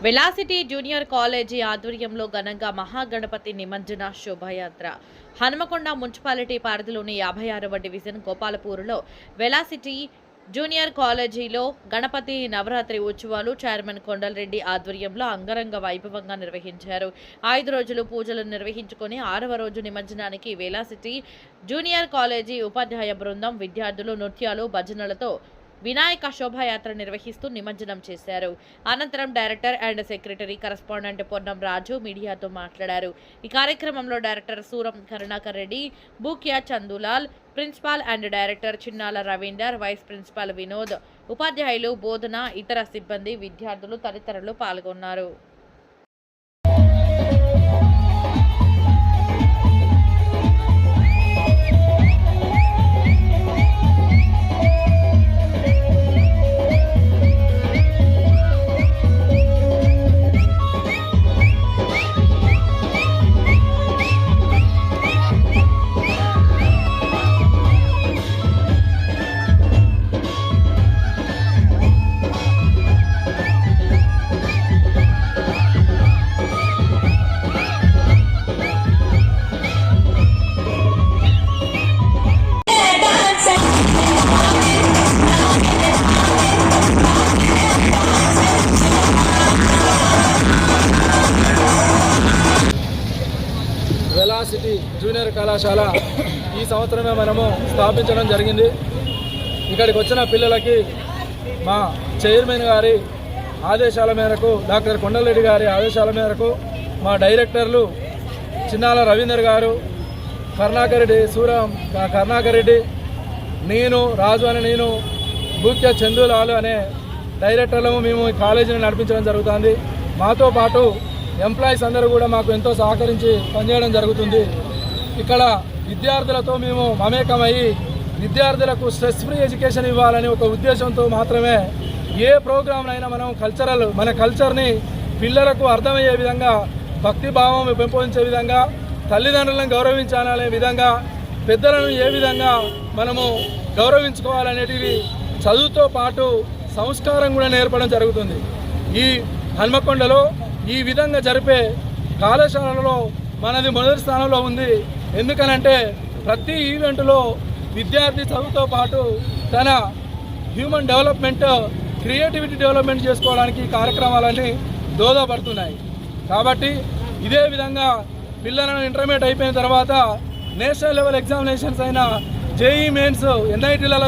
Velocity junior college ఆధ్వర్యంలో ఘనంగా మహాగణపతి నిమజ్జన శోభాయాత్ర హనుమకొండ మున్సిపాలిటీ పరిధిలోని 56వ డివిజన్ గోపాలపూర్లో వెలాసిటీ జూనియర్ కాలేజీలో గణపతి నవరాత్రి ఉత్సవాలు చైర్మన్ కొండలరెడ్డి ఆధ్వర్యంలో అంగరంగ వైభవంగా నిర్వహించారు. 5 రోజులు పూజలు నిర్వహించుకొని 6వ రోజు నిమజ్జనానికి వెలాసిటీ జూనియర్ కాలేజీ ఉపాధ్యాయ బృందం విద్యార్థులు నృత్యాలు భజనలతో వినాయక శోభాయాత్ర నిర్వహిస్తూ నిమజ్జనం చేశారు. అనంతరం director and secretary correspondent Ponnam Raju మీడియాతో మాట్లాడారు. ఈ కార్యక్రమంలో director Suram Karunakar Reddy, Bukya Chandulal, principal and director Chinnala Ravinder, vice principal Vinod, ఉపాధ్యాయులు, బోధన, ఇతర సిబ్బంది, విద్యార్థులు తదితరులు పాల్గొన్నారు. వెలాసిటీ జూనియర్ కళాశాల ఈ సంవత్సరమే మనము స్థాపించడం జరిగింది. ఇక్కడికి వచ్చిన పిల్లలకి మా చైర్మన్ గారి ఆదేశాల మేరకు, డాక్టర్ కొండలరెడ్డి గారి ఆదేశాల మేరకు మా డైరెక్టర్లు చిన్నాల రవీందర్ గారు, కరుణాకర్ రెడ్డి, నేను రాజు అని నేను, బూక్యా చందులాలు అనే డైరెక్టర్లను మేము ఈ కాలేజీని నడిపించడం జరుగుతుంది. మాతో పాటు ఎంప్లాయీస్ అందరూ కూడా మాకు ఎంతో సహకరించి పనిచేయడం జరుగుతుంది. ఇక్కడ విద్యార్థులతో మేము మమేకమయ్యి విద్యార్థులకు స్ట్రెస్ ఫ్రీ ఎడ్యుకేషన్ ఇవ్వాలని ఒక ఉద్దేశంతో మాత్రమే ఏ ప్రోగ్రామ్నైనా మనం మన కల్చర్ని పిల్లలకు అర్థమయ్యే విధంగా, భక్తి భావం పెంపొందించే విధంగా, తల్లిదండ్రులను గౌరవించాలనే విధంగా, పెద్దలను ఏ విధంగా మనము గౌరవించుకోవాలనేటివి చదువుతో పాటు సంస్కారం కూడా నేర్పడం జరుగుతుంది. ఈ హన్మకొండలో ఈ విధంగా జరిపే కళాశాలలో మనది మొదటి స్థానంలో ఉంది. ఎందుకనంటే ప్రతి ఈవెంట్లో విద్యార్థి చదువుతో పాటు తన హ్యూమన్ డెవలప్మెంట్, క్రియేటివిటీ డెవలప్మెంట్ చేసుకోవడానికి కార్యక్రమాలన్నీ దోహదపడుతున్నాయి. కాబట్టి ఇదే విధంగా పిల్లలను ఇంటర్మీడియట్ అయిపోయిన తర్వాత నేషనల్ లెవెల్ ఎగ్జామినేషన్స్ అయిన జేఈ మెయిన్స్, ఎన్ఐటీలలో